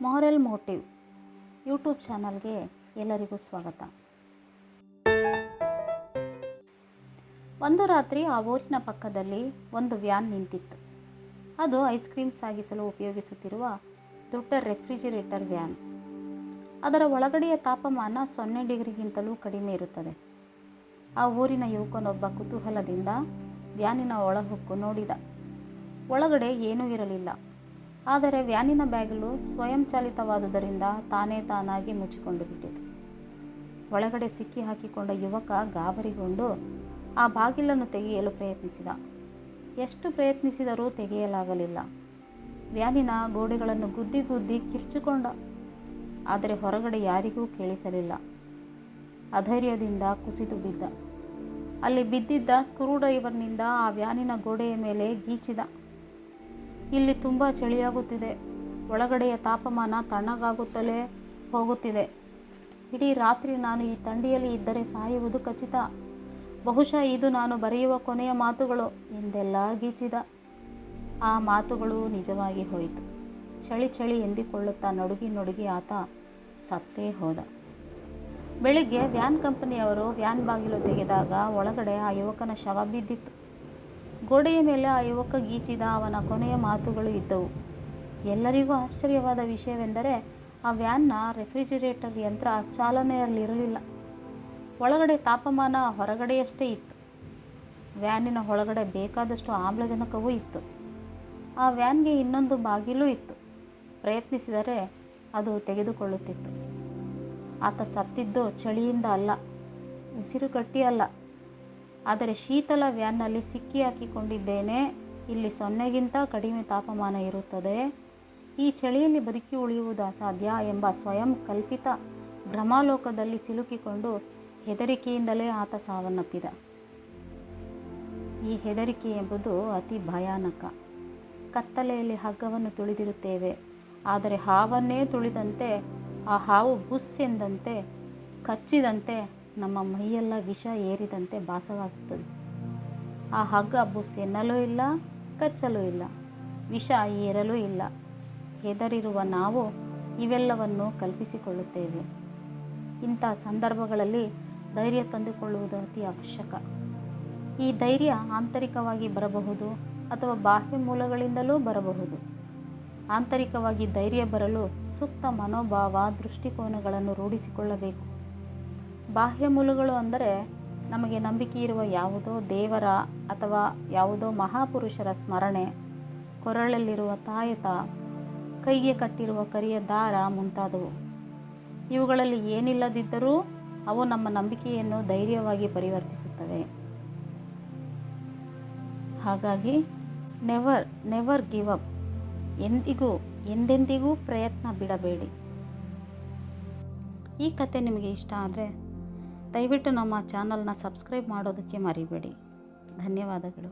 Moral motive YouTube ಚಾನಲ್ಗೆ ಎಲ್ಲರಿಗೂ ಸ್ವಾಗತ. ಒಂದು ರಾತ್ರಿ ಆ ಊರಿನ ಪಕ್ಕದಲ್ಲಿ ಒಂದು ವ್ಯಾನ್ ನಿಂತಿತ್ತು. ಅದು ಐಸ್ ಕ್ರೀಮ್ ಸಾಗಿಸಲು ಉಪಯೋಗಿಸುತ್ತಿರುವ ದೊಡ್ಡ ರೆಫ್ರಿಜಿರೇಟರ್ ವ್ಯಾನ್. ಅದರ ಒಳಗಡೆಯ ತಾಪಮಾನ 0 ಡಿಗ್ರಿಗಿಂತಲೂ ಕಡಿಮೆ ಇರುತ್ತದೆ. ಆ ಊರಿನ ಯುವಕನೊಬ್ಬ ಕುತೂಹಲದಿಂದ ವ್ಯಾನಿನ ಒಳಹೊಕ್ಕು ನೋಡಿದ. ಒಳಗಡೆ ಏನೂ ಇರಲಿಲ್ಲ. ಆದರೆ ವ್ಯಾನಿನ ಬ್ಯಾಗಲು ಸ್ವಯಂಚಾಲಿತವಾದುದರಿಂದ ತಾನಾಗಿ ಮುಚ್ಚಿಕೊಂಡು ಬಿಟ್ಟಿತು. ಒಳಗಡೆ ಸಿಕ್ಕಿ ಹಾಕಿಕೊಂಡ ಯುವಕ ಗಾಬರಿಗೊಂಡು ಆ ಬಾಗಿಲನ್ನು ತೆಗೆಯಲು ಪ್ರಯತ್ನಿಸಿದ. ಎಷ್ಟು ಪ್ರಯತ್ನಿಸಿದರೂ ತೆಗೆಯಲಾಗಲಿಲ್ಲ. ವ್ಯಾನಿನ ಗೋಡೆಗಳನ್ನು ಗುದ್ದಿ ಕಿರ್ಚಿಕೊಂಡ. ಆದರೆ ಹೊರಗಡೆ ಯಾರಿಗೂ ಕೇಳಿಸಲಿಲ್ಲ. ಅಧೈರ್ಯದಿಂದ ಕುಸಿದು ಬಿದ್ದ. ಅಲ್ಲಿ ಬಿದ್ದಿದ್ದ ಸ್ಕ್ರೂಡ್ರೈವರ್ನಿಂದ ಆ ವ್ಯಾನಿನ ಗೋಡೆಯ ಮೇಲೆ ಗೀಚಿದ. ಇಲ್ಲಿ ತುಂಬ ಚಳಿಯಾಗುತ್ತಿದೆ. ಒಳಗಡೆಯ ತಾಪಮಾನ ತಣ್ಣಗಾಗುತ್ತಲೇ ಹೋಗುತ್ತಿದೆ. ಇಡೀ ರಾತ್ರಿ ನಾನು ಈ ಥಂಡಿಯಲ್ಲಿ ಇದ್ದರೆ ಸಾಯುವುದು ಖಚಿತ. ಬಹುಶಃ ಇದು ನಾನು ಬರೆಯುವ ಕೊನೆಯ ಮಾತುಗಳು ಎಂದೆಲ್ಲ ಗೀಚಿದ. ಆ ಮಾತುಗಳು ನಿಜವಾಗಿ ಹೋಯಿತು. ಚಳಿ ಎಂದಿಕೊಳ್ಳುತ್ತಾ ನಡುಗಿ ಆತ ಸತ್ತೇ ಹೋದ. ಬೆಳಿಗ್ಗೆ ವ್ಯಾನ್ ಕಂಪನಿಯವರು ವ್ಯಾನ್ ಬಾಗಿಲು ತೆಗೆದಾಗ ಒಳಗಡೆ ಆ ಯುವಕನ ಶವ ಬಿದ್ದಿತ್ತು. ಗೋಡೆಯ ಮೇಲೆ ಆ ಯುವಕ ಗೀಚಿದ ಅವನ ಕೊನೆಯ ಮಾತುಗಳು ಇದ್ದವು. ಎಲ್ಲರಿಗೂ ಆಶ್ಚರ್ಯವಾದ ವಿಷಯವೆಂದರೆ ಆ ವ್ಯಾನ್ನ ರೆಫ್ರಿಜಿರೇಟರ್ ಯಂತ್ರ ಚಾಲನೆಯಲ್ಲಿರಲಿಲ್ಲ. ಒಳಗಡೆ ತಾಪಮಾನ ಹೊರಗಡೆಯಷ್ಟೇ ಇತ್ತು. ವ್ಯಾನಿನ ಒಳಗಡೆ ಬೇಕಾದಷ್ಟು ಆಮ್ಲಜನಕವೂ ಇತ್ತು. ಆ ವ್ಯಾನ್ಗೆ ಇನ್ನೊಂದು ಬಾಗಿಲೂ ಇತ್ತು. ಪ್ರಯತ್ನಿಸಿದರೆ ಅದು ತೆಗೆದುಕೊಳ್ಳುತ್ತಿತ್ತು. ಆತ ಸತ್ತಿದ್ದು ಚಳಿಯಿಂದ ಅಲ್ಲ, ಉಸಿರುಗಟ್ಟಿ ಅಲ್ಲ, ಆದರೆ ಶೀತಲ ವ್ಯಾನ್ನಲ್ಲಿ ಸಿಕ್ಕಿ ಹಾಕಿಕೊಂಡಿದ್ದೇನೆ. ಇಲ್ಲಿ 0ಗಿಂತ ಕಡಿಮೆ ತಾಪಮಾನ ಇರುತ್ತದೆ. ಈ ಚಳಿಯಲ್ಲಿ ಬದುಕಿ ಉಳಿಯುವುದು ಅಸಾಧ್ಯ ಎಂಬ ಸ್ವಯಂ ಕಲ್ಪಿತ ಭ್ರಮಾಲೋಕದಲ್ಲಿ ಸಿಲುಕಿಕೊಂಡು ಹೆದರಿಕೆಯಿಂದಲೇ ಆತ ಸಾವನ್ನಪ್ಪಿದ. ಈ ಹೆದರಿಕೆ ಎಂಬುದು ಅತಿ ಭಯಾನಕ. ಕತ್ತಲೆಯಲ್ಲಿ ಹಗ್ಗವನ್ನು ತುಳಿದಿರುತ್ತೇವೆ, ಆದರೆ ಹಾವನ್ನೇ ತುಳಿದಂತೆ ಆ ಹಾವು ಬುಸ್ ಎಂದಂತೆ ಕಚ್ಚಿದಂತೆ ನಮ್ಮ ಮೈಯೆಲ್ಲ ವಿಷ ಏರಿದಂತೆ ಭಾಸವಾಗುತ್ತದೆ. ಆ ಹಗ್ಗ ಬುಸ್ ಎನ್ನಲೂ ಇಲ್ಲ, ಕಚ್ಚಲೂ ಇಲ್ಲ, ವಿಷ ಏರಲೂ ಇಲ್ಲ. ಹೆದರಿರುವ ನಾವು ಇವೆಲ್ಲವನ್ನು ಕಲ್ಪಿಸಿಕೊಳ್ಳುತ್ತೇವೆ. ಇಂಥ ಸಂದರ್ಭಗಳಲ್ಲಿ ಧೈರ್ಯ ತಂದುಕೊಳ್ಳುವುದು ಅತಿ ಅವಶ್ಯಕ. ಈ ಧೈರ್ಯ ಆಂತರಿಕವಾಗಿ ಬರಬಹುದು ಅಥವಾ ಬಾಹ್ಯ ಮೂಲಗಳಿಂದಲೂ ಬರಬಹುದು. ಆಂತರಿಕವಾಗಿ ಧೈರ್ಯ ಬರಲು ಸೂಕ್ತ ಮನೋಭಾವ, ದೃಷ್ಟಿಕೋನಗಳನ್ನು ರೂಢಿಸಿಕೊಳ್ಳಬೇಕು. ಬಾಹ್ಯ ಮೂಲಗಳು ಅಂದರೆ ನಮಗೆ ನಂಬಿಕೆ ಇರುವ ಯಾವುದೋ ದೇವರ ಅಥವಾ ಯಾವುದೋ ಮಹಾಪುರುಷರ ಸ್ಮರಣೆ, ಕೊರಳಲ್ಲಿರುವ ತಾಯತ, ಕೈಗೆ ಕಟ್ಟಿರುವ ಕರಿಯ ದಾರ ಮುಂತಾದವು. ಇವುಗಳಲ್ಲಿ ಏನಿಲ್ಲದಿದ್ದರೂ ಅವು ನಮ್ಮ ನಂಬಿಕೆಯನ್ನು ಧೈರ್ಯವಾಗಿ ಪರಿವರ್ತಿಸುತ್ತವೆ. ಹಾಗಾಗಿ ನೆವರ್ ಗಿವ್ ಅಪ್. ಎಂದೆಂದಿಗೂ ಪ್ರಯತ್ನ ಬಿಡಬೇಡಿ. ಈ ಕತೆ ನಿಮಗೆ ಇಷ್ಟ ಆದರೆ ದಯವಿಟ್ಟು ನಮ್ಮ ಚಾನಲ್ನ ಸಬ್ಸ್ಕ್ರೈಬ್ ಮಾಡೋದಕ್ಕೆ ಮರಿಬೇಡಿ. ಧನ್ಯವಾದಗಳು.